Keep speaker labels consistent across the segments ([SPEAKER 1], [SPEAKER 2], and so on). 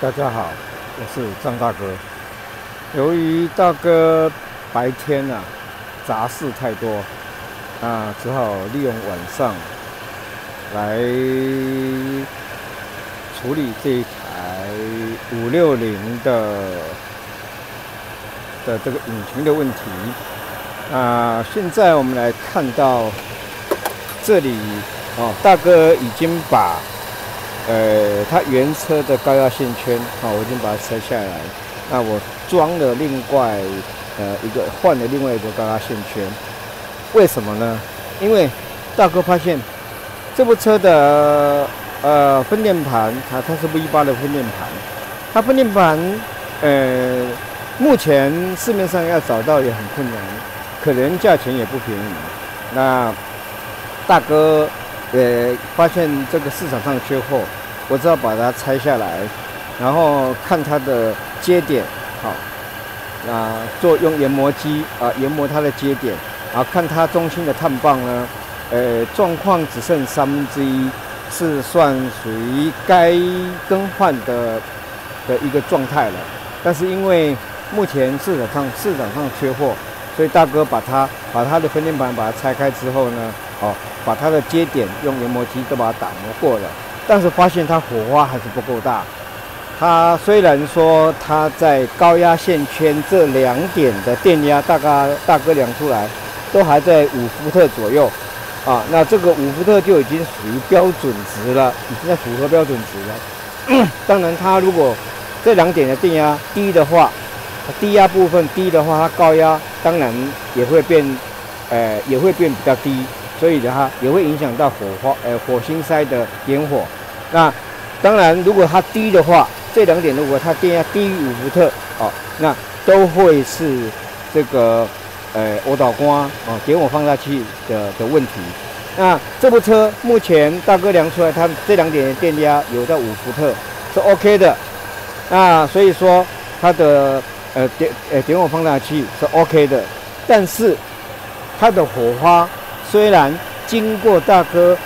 [SPEAKER 1] 大家好，我是张大哥。由于大哥白天杂事太多，只好利用晚上来处理这一台560的这个引擎的问题。现在我们来看到这里大哥已经把它原车的高压线圈我已经把它拆下来。那我装了换了另外一个高压线圈。为什么呢？因为大哥发现这部车的分电盘，它是 V8 的分电盘，它分电盘目前市面上要找到也很困难，可能价钱也不便宜。那大哥发现这个市场上缺货，我只好把它拆下来，然后看它的接点，用研磨机研磨它的接点，看它中心的碳棒呢，状况只剩1/3，是算属于该更换的一个状态了。但是因为目前市场上缺货，所以大哥把它的分电盘把它拆开之后呢，把它的接点用研磨机都把它打磨过了，但是发现它火花还是不够大。它虽然说它在高压线圈这2点的电压，大哥量出来都还在5伏特左右，那这个5伏特就已经属于标准值了，已经在符合标准值了。当然，它如果这2点的电压低的话，低压部分低的话，它高压当然也会变比较低，所以它也会影响到火星塞的点火。那当然，如果它低的话，这2点如果它电压低于5伏特，那都会是这个欧导光点火放大器的问题。那这部车目前大哥量出来，它这2点的电压有到5伏特，是 OK 的。那所以说它的点火放大器是 OK 的，但是它的火花虽然经过大哥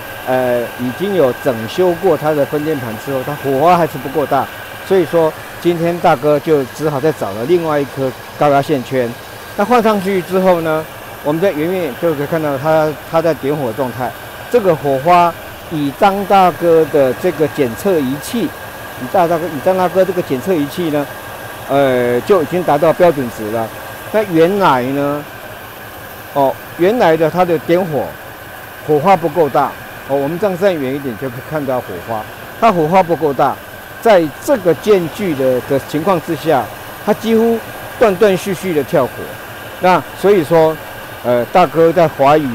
[SPEAKER 1] 已经有整修过它的分电盘之后，它火花还是不够大，所以说今天大哥就只好再找了另外一颗高压线圈。那换上去之后呢，我们在远远就可以看到它在点火状态。这个火花以张大哥的这个检测仪器，以张大哥这个检测仪器呢，就已经达到标准值了。那原来呢，原来的它的点火花不够大。我们这样站远一点就可以看到火花，它火花不够大，在这个间距的情况之下，它几乎断断续续的跳火。那所以说，大哥在怀疑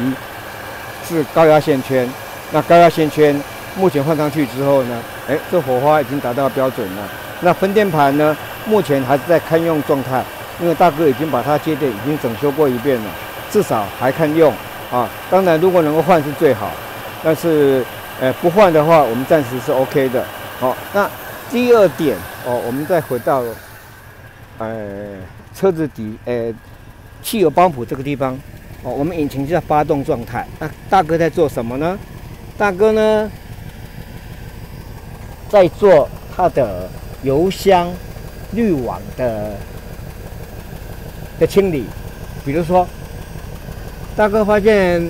[SPEAKER 1] 是高压线圈。那高压线圈目前换上去之后呢，这火花已经达到标准了。那分电盘呢，目前还是在堪用状态，因为大哥已经把它接点已经整修过一遍了，至少还堪用当然，如果能够换是最好。但是，不换的话，我们暂时是 OK 的。那第2点，我们再回到，车子底，汽油帮浦这个地方，我们引擎是在发动状态。那大哥在做什么呢？大哥呢，在做它的油箱滤网的清理。比如说，大哥发现，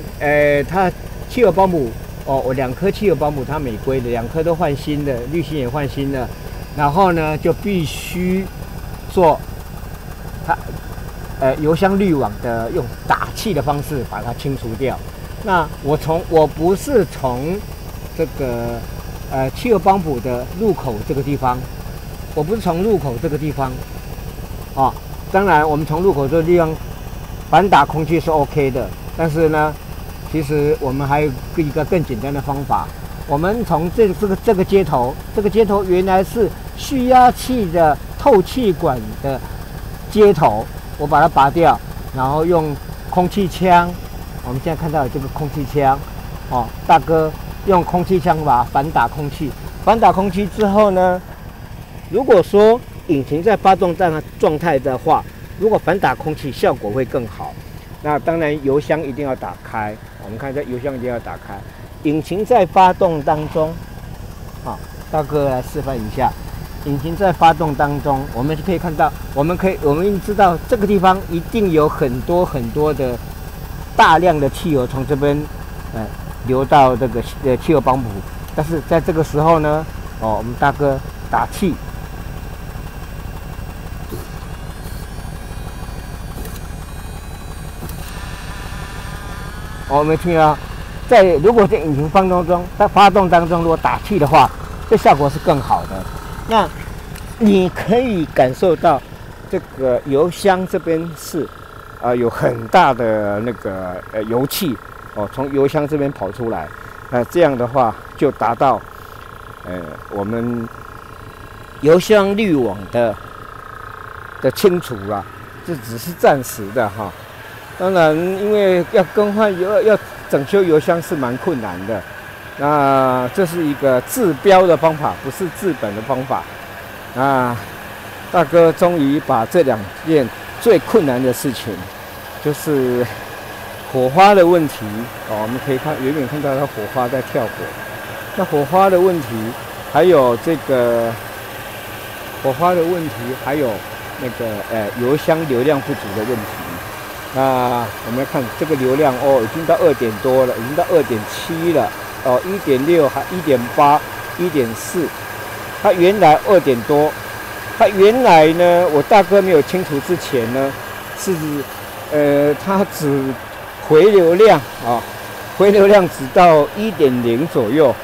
[SPEAKER 1] 它汽油帮浦我2颗汽油帮浦它美规的，2颗都换新的，滤芯也换新的，然后呢就必须做它油箱滤网的用打气的方式把它清除掉。那我不是从这个汽油帮浦的入口这个地方，当然我们从入口这个地方反打空气是 OK 的，但是呢，其实我们还有一个更简单的方法，我们从这个接头，原来是蓄压器的透气管的接头，我把它拔掉，然后用空气枪，我们现在看到的这个空气枪，大哥用空气枪把它反打空气之后呢，如果说引擎在发动状态的话，如果反打空气效果会更好。那当然油箱一定要打开，我们看这油箱一定要打开。引擎在发动当中，大哥来示范一下，引擎在发动当中，我们就可以看到，我们知道这个地方一定有很多的大量的汽油从这边流到这个汽油泵浦，但是在这个时候呢，我们大哥打气。我们听到，如果在引擎发动当中，如果打气的话，这效果是更好的。那你可以感受到这个油箱这边是有很大的那个油气从油箱这边跑出来，那这样的话就达到我们油箱滤网的清除啦，这只是暂时的哈。当然，因为要更换要整修油箱是蛮困难的，那这是一个治标的方法，不是治本的方法。大哥终于把这2件最困难的事情，就是火花的问题我们可以远远看到它火花在跳火。那火花的问题，还有这个火花的问题，还有那个油箱流量不足的问题。那我们来看这个流量已经到2点多了，已经到2.7了1.6还1.8、1.4，它原来2点多，它原来呢，我大哥没有清除之前呢，是它只回流量只到1.0左右，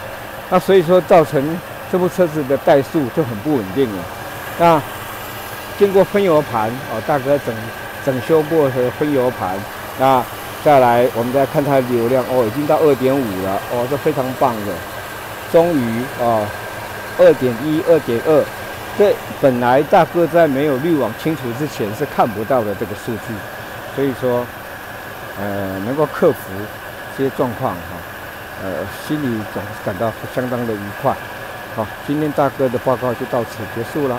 [SPEAKER 1] 那所以说造成这部车子的怠速就很不稳定了。那经过分油盘大哥整修过的分油盘，那再来我们再看它的流量已经到2.5了这非常棒的，终于2.1、2.2，这本来大哥在没有滤网清除之前是看不到的这个数据，所以说能够克服这些状况心里总是感到相当的愉快。好，今天大哥的报告就到此结束了。